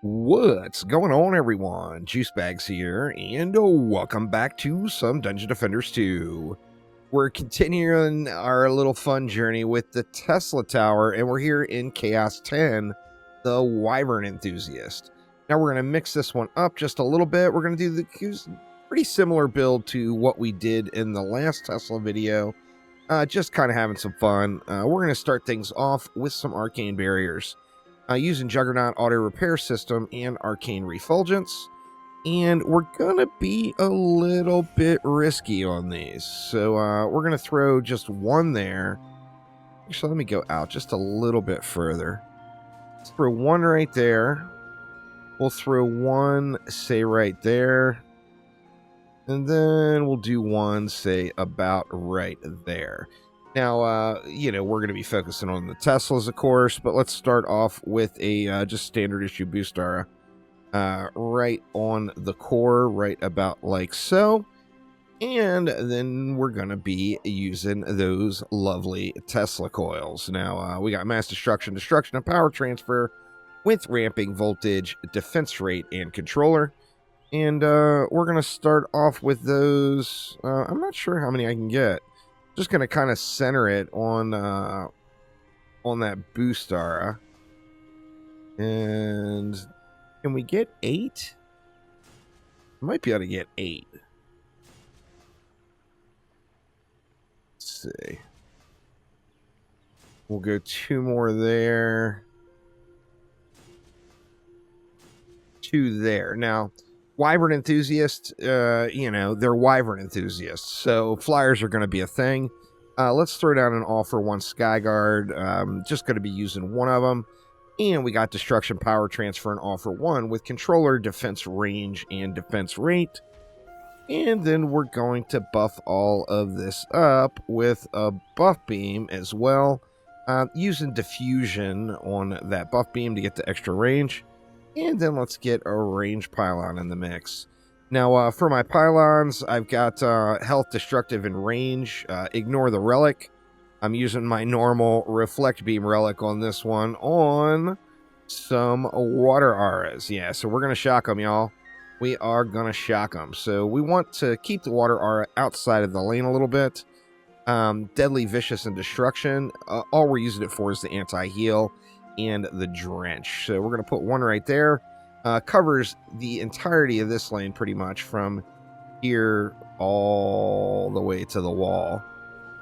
What's going on, everyone? Juicebags here, and welcome back to some Dungeon Defenders 2. We're continuing our little fun journey with the Tesla Tower, and we're here in Chaos 10, the Wyvern Enthusiast. Now we're going to mix this one up just a little bit. We're going to do the pretty similar build to what we did in the last Tesla video, just kind of having some fun. We're going to start things off with some arcane barriers. Using Juggernaut Auto Repair System and Arcane Refulgence. And we're going to be a little bit risky on these. So we're going to throw just one there. Actually, let me go out just a little bit further. Let's throw one right there. We'll throw one, say, right there. And then we'll do one, say, about right there. Now, we're going to be focusing on the Teslas, of course, but let's start off with a just standard issue booster right on the core, right about like so. And then we're going to be using those lovely Tesla coils. Now, we got mass destruction, and power transfer with ramping voltage, defense rate, and controller. And we're going to start off with those. I'm not sure how many I can get. Just going to kind of center it on that booster. And can we get 8? Might be able to get 8. Let's see. We'll go 2 more there. 2 there. Now, Wyvern Enthusiast, they're Wyvern Enthusiasts, so flyers are going to be a thing. Let's throw down an all for one Skyguard. Just going to be using one of them. And we got Destruction, Power Transfer, and all for one with Controller, Defense Range, and Defense Rate. And then we're going to buff all of this up with a Buff Beam as well. Using Diffusion on that Buff Beam to get the extra range. And then let's get a range pylon in the mix. Now, for my pylons, I've got health, destructive, and range. Ignore the relic. I'm using my normal reflect beam relic on this one on some water auras. Yeah, so we're going to shock them, y'all. We are going to shock them. So we want to keep the water aura outside of the lane a little bit. Deadly, vicious, and destruction. All we're using it for is the anti-heal and the drench. So we're going to put one right there. Covers the entirety of this lane pretty much from here all the way to the wall.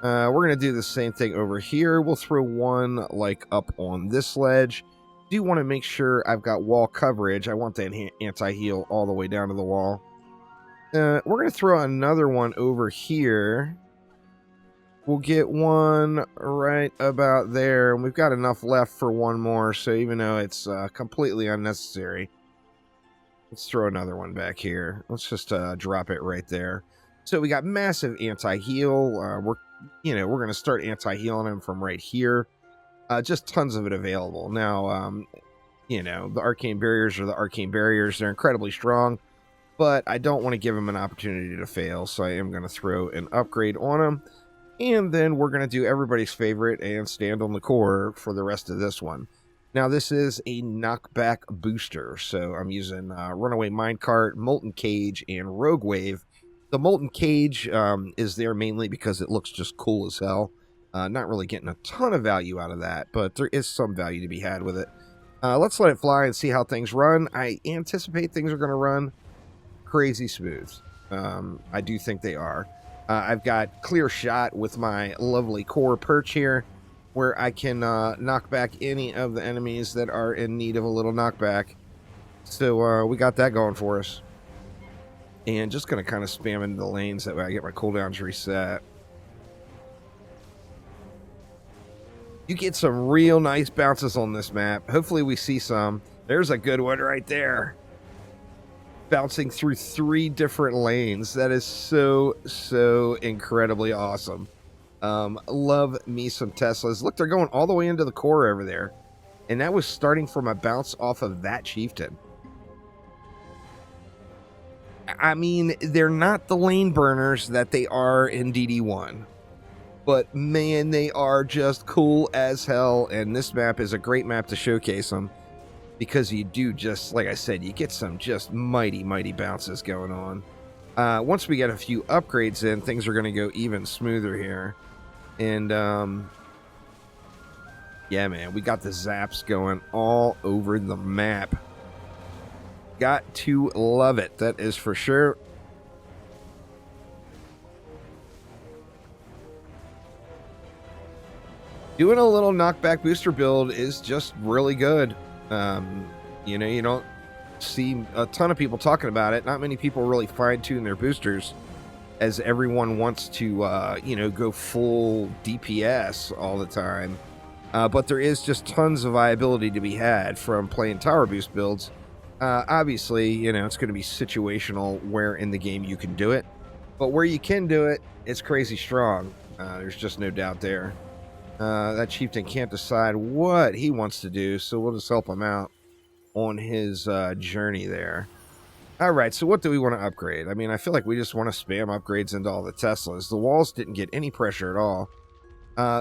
We're going to do the same thing over here. We'll throw one like up on this ledge. Do want to make sure I've got wall coverage. I want that anti-heal all the way down to the wall. We're going to throw another one over here. We'll get one right about there, and we've got enough left for one more, so even though it's completely unnecessary, let's throw another one back here. Let's just drop it right there. So we got massive anti-heal. We're going to start anti-healing him from right here. Just tons of it available. Now, the arcane barriers are the arcane barriers. They're incredibly strong, but I don't want to give them an opportunity to fail, so I am going to throw an upgrade on them. And then we're going to do everybody's favorite and stand on the core for the rest of this one. Now, this is a knockback booster. So I'm using Runaway Minecart, Molten Cage, and Rogue Wave. The Molten Cage is there mainly because it looks just cool as hell. Not really getting a ton of value out of that, but there is some value to be had with it. Let's let it fly and see how things run. I anticipate things are going to run crazy smooth. I do think they are. I've got clear shot with my lovely core perch here, where I can knock back any of the enemies that are in need of a little knockback. So we got that going for us. And just going to kind of spam into the lanes, that way I get my cooldowns reset. You get some real nice bounces on this map. Hopefully we see some. There's a good one right there. Bouncing through 3 different lanes. That is so incredibly awesome. Love me some Teslas. Look, they're going all the way into the core over there. And that was starting from a bounce off of that chieftain. I mean, they're not the lane burners that they are in DD1. But man, they are just cool as hell. And this map is a great map to showcase them. because you do just, like I said, you get some just mighty bounces going on. Once we get a few upgrades in, things are going to go even smoother here. And, yeah, man, we got the zaps going all over the map. Got to love it. That is for sure. Doing a little knockback booster build is just really good. You know, you don't see a ton of people talking about it. Not many people really fine-tune their boosters, as everyone wants to, you know, go full DPS all the time. But there is just tons of viability to be had from playing tower boost builds. Obviously, you know, it's going to be situational where in the game you can do it. But where you can do it, it's crazy strong. There's just no doubt there. That chieftain can't decide what he wants to do, so we'll just help him out on his journey there. All right, so what do we want to upgrade? I mean, I feel like we just want to spam upgrades into all the Teslas. The walls didn't get any pressure at all.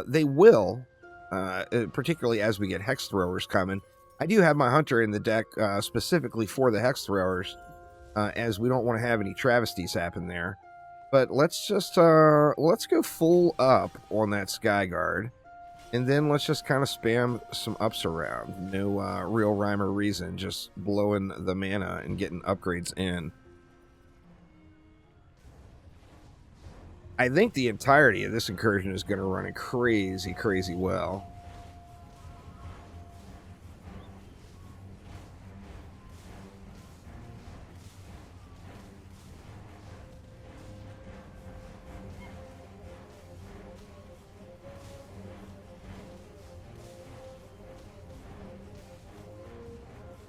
They will, particularly as we get hex throwers coming. I do have my hunter in the deck specifically for the hex throwers, as we don't want to have any travesties happen there. But let's just let's go full up on that Skyguard, and then let's just kind of spam some ups around. No real rhyme or reason, just blowing the mana and getting upgrades in. I think the entirety of this incursion is going to run it crazy well.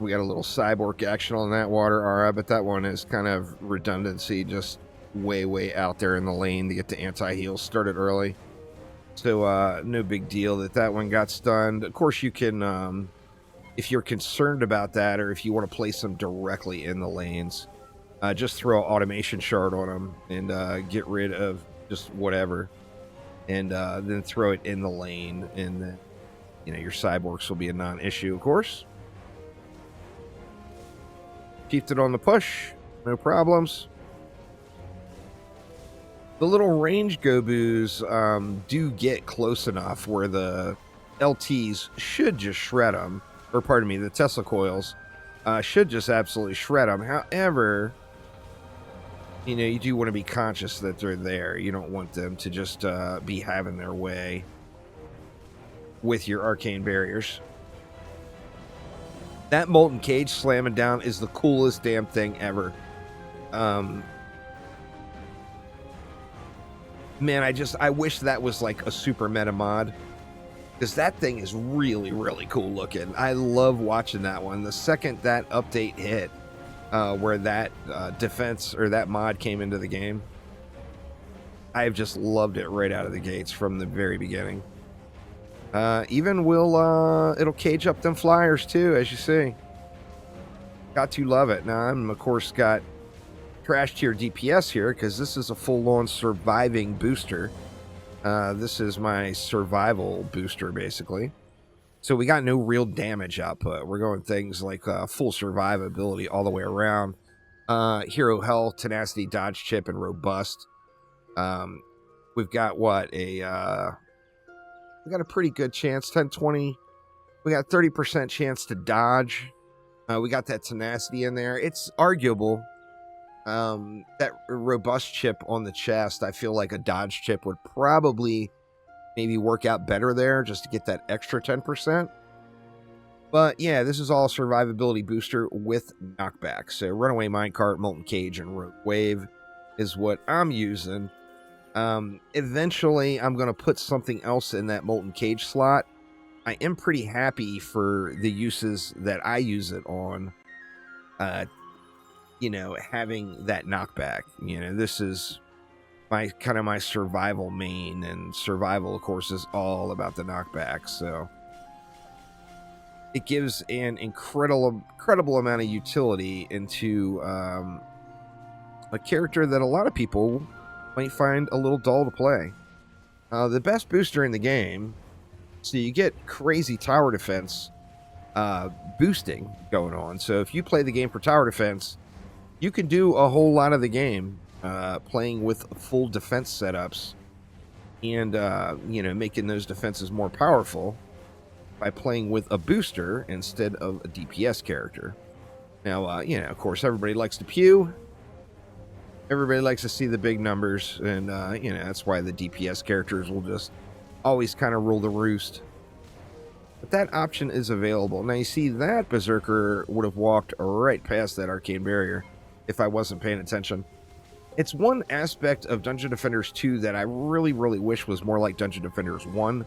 We got a little cyborg action on that water, all right, but that one is kind of redundancy, just way out there in the lane to get the anti-heal started early. So no big deal that one got stunned. Of course, you can, if you're concerned about that, or if you want to place them directly in the lanes, just throw an automation shard on them and get rid of just whatever, and then throw it in the lane, and then, you know, your cyborgs will be a non-issue, of course. Kept it on the push, no problems. The little range Goboos do get close enough where the LTs should just shred them, or pardon me, the Tesla coils should just absolutely shred them. However, you know, you do want to be conscious that they're there. You don't want them to just be having their way with your arcane barriers. That molten cage slamming down is the coolest damn thing ever. Man, I wish that was like a super meta mod, because that thing is really cool looking. I love watching that one. The second that update hit, where that defense or that mod came into the game, I've just loved it right out of the gates from the very beginning. Even it'll cage up them flyers too, as you see. Got to love it. Now I'm of course got trash tier DPS here, because this is a full-on surviving booster. This is my survival booster, basically. So we got no real damage output. We're going things like full survivability all the way around. Hero health, tenacity, dodge chip, and robust. We've got what? We got a pretty good chance, 10, 20. We got 30% chance to dodge. We got that tenacity in there. It's arguable. That robust chip on the chest, I feel like a dodge chip would probably maybe work out better there, just to get that extra 10%. But yeah, this is all survivability booster with knockback. So runaway minecart, molten cage, and rogue wave is what I'm using. Eventually I'm going to put something else in that molten cage slot. I am pretty happy for the uses that I use it on. You know, having that knockback. You know, this is my kind of my survival main, and survival, of course, is all about the knockback. So it gives an incredible amount of utility into a character that a lot of people might find a little dull to play. The best booster in the game, so you get crazy tower defense, boosting going on. So if you play the game for tower defense, you can do a whole lot of the game playing with full defense setups and, making those defenses more powerful by playing with a booster instead of a DPS character. Now, of course, everybody likes to pew. Everybody likes to see the big numbers, and, that's why the DPS characters will just always kind of rule the roost. But that option is available. Now, you see, that Berserker would have walked right past that arcane barrier if I wasn't paying attention. It's one aspect of Dungeon Defenders 2 that I really, really wish was more like Dungeon Defenders 1,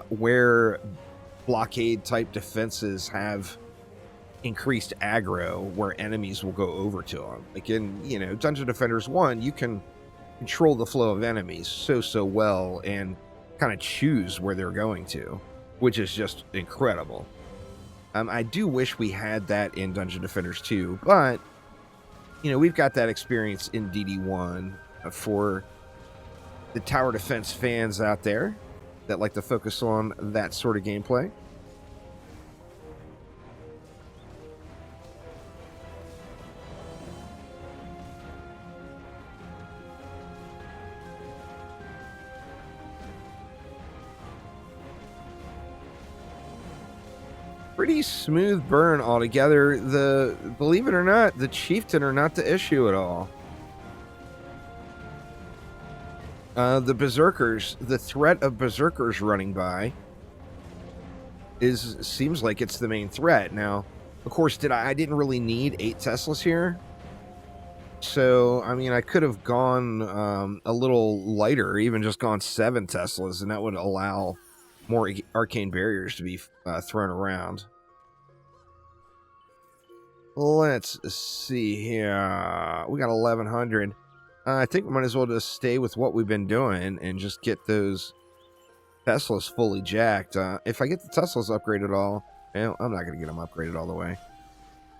where blockade-type defenses have increased aggro, where enemies will go over to them. Like in, Dungeon Defenders 1, you can control the flow of enemies so well and kind of choose where they're going to, which is just incredible. I do wish we had that in Dungeon Defenders 2, but we've got that experience in DD1 for the tower defense fans out there that like to focus on that sort of gameplay. Pretty smooth burn altogether. Believe it or not, the chieftain are not the issue at all. The berserkers, the threat of berserkers running by seems like it's the main threat. Now, of course, I didn't really need 8 Teslas here. So, I mean, I could have gone a little lighter, even just gone 7 Teslas, and that would allow more arcane barriers to be thrown around. Let's see here. We got 1,100. I think we might as well just stay with what we've been doing and just get those Teslas fully jacked. If I get the Teslas upgraded all, well, I'm not going to get them upgraded all the way.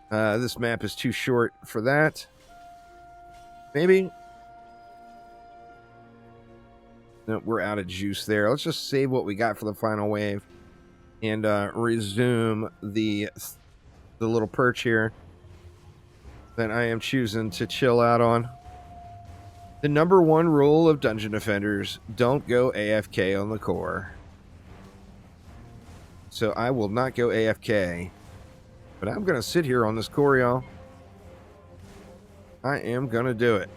This map is too short for that. Maybe. No, we're out of juice there. Let's just save what we got for the final wave and resume the little perch here that I am choosing to chill out on. The number one rule of Dungeon Defenders: don't go AFK on the core. So I will not go AFK, but I'm going to sit here on this core, y'all. I am going to do it.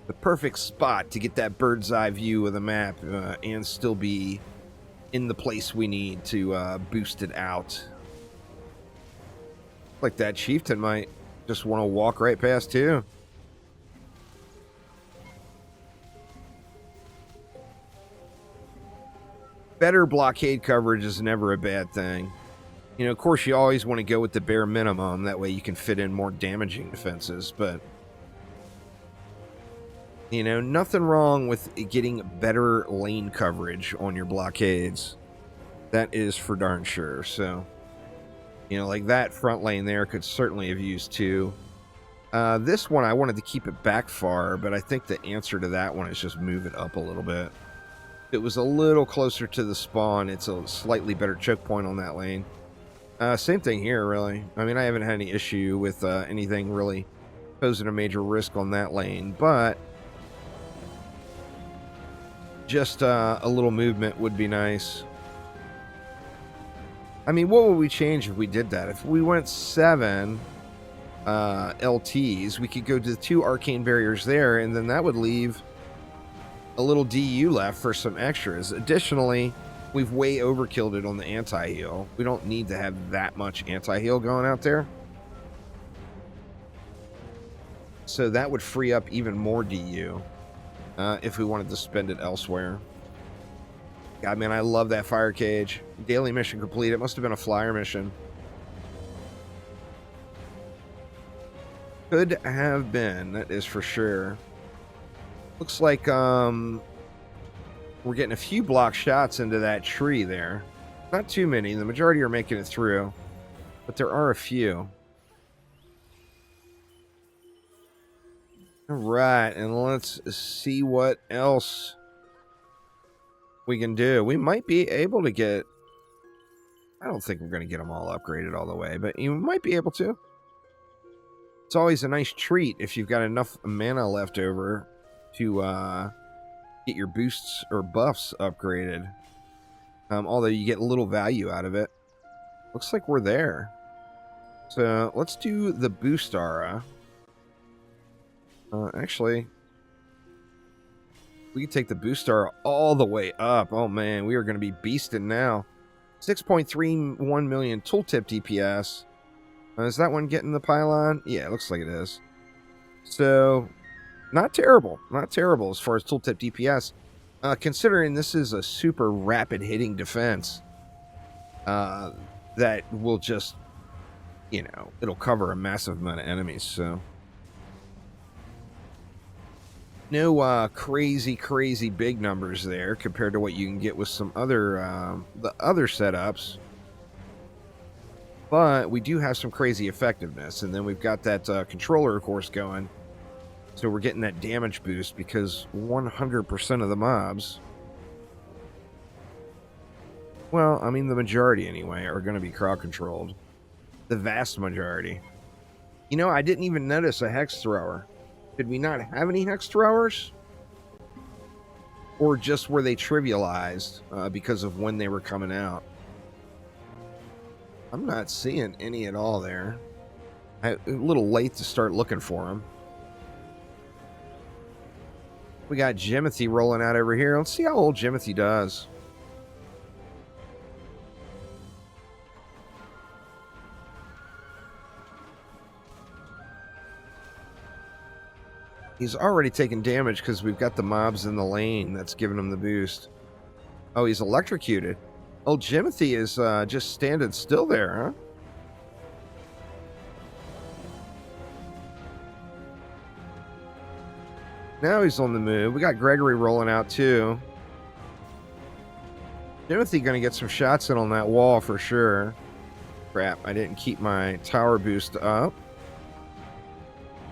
The perfect spot to get that bird's eye view of the map and still be in the place we need to boost it out. Like that chieftain might just want to walk right past too. Better blockade coverage is never a bad thing. Of course, you always want to go with the bare minimum. That way you can fit in more damaging defenses. But, nothing wrong with getting better lane coverage on your blockades. That is for darn sure. So, like that front lane there could certainly have used 2. This one, I wanted to keep it back far, but I think the answer to that one is just move it up a little bit. If it was a little closer to the spawn, it's a slightly better choke point on that lane. Same thing here, really. I mean, I haven't had any issue with anything really posing a major risk on that lane, but just a little movement would be nice. I mean, what would we change if we did that? If we went 7 LTs, we could go to the 2 arcane barriers there, and then that would leave a little DU left for some extras. Additionally, we've way overkilled it on the anti-heal. We don't need to have that much anti-heal going out there. So that would free up even more DU if we wanted to spend it elsewhere. God, man, I love that fire cage. Daily mission complete. It must have been a flyer mission. Could have been, that is for sure. Looks like we're getting a few block shots into that tree there. Not too many. The majority are making it through, but there are a few. All right, and let's see what else we can do. We might be able to get... I don't think we're going to get them all upgraded all the way, but you might be able to. It's always a nice treat if you've got enough mana left over to get your boosts or buffs upgraded. Although you get little value out of it. Looks like we're there. So let's do the boost aura. Actually, we can take the boost aura all the way up. Oh man, we are going to be beasting now. 6.31 million tooltip DPS. Is that one getting the pylon? Yeah, it looks like it is. So, not terrible. Not terrible as far as tooltip DPS. Considering this is a super rapid hitting defense. That will just, you know, it'll cover a massive amount of enemies, so. No crazy big numbers there compared to what you can get with some other the other setups, but we do have some crazy effectiveness. And then we've got that controller, of course, going, so we're getting that damage boost because 100% of the mobs, well, I mean the majority anyway, are going to be crowd controlled. The vast majority. You know, I didn't even notice a hex thrower. Did we not have any hex throwers? Or just were they trivialized because of when they were coming out? I'm not seeing any at all there. A little late to start looking for them. We got Jimothy rolling out over here. Let's see how old Jimothy does. He's already taking damage because we've got the mobs in the lane that's giving him the boost. Oh, he's electrocuted. Oh, Jimothy is just standing still there, huh? Now he's on the move. We got Gregory rolling out too. Jimothy gonna get some shots in on that wall for sure. Crap, I didn't keep my tower boost up.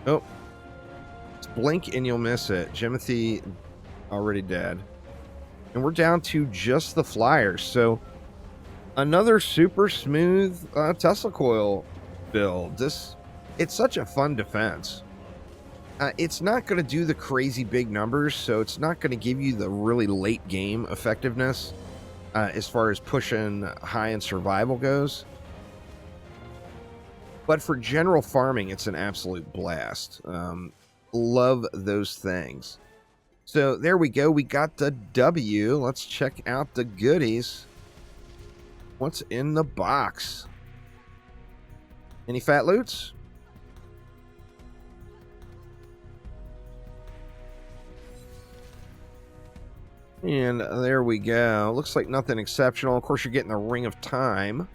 Oh. Blink and you'll miss it. Jimothy already dead. And we're down to just the flyers. So another super smooth Tesla Coil build. It's such a fun defense. It's not going to do the crazy big numbers, so it's not going to give you the really late game effectiveness as far as pushing high in survival goes. But for general farming, it's an absolute blast. Love those things. So there we go. We got the W. Let's check out the goodies. What's in the box? Any fat loots? And there we go. Looks like nothing exceptional. Of course, you're getting the Ring of Time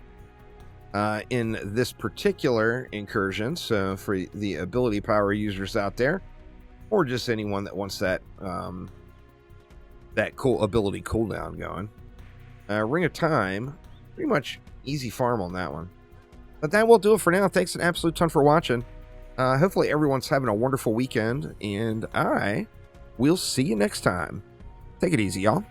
in this particular incursion. So for the ability power users out there, or just anyone that wants that that cool ability cooldown going. Ring of Time, pretty much easy farm on that one. But that will do it for now. Thanks an absolute ton for watching. Hopefully everyone's having a wonderful weekend, and I will see you next time. Take it easy, y'all.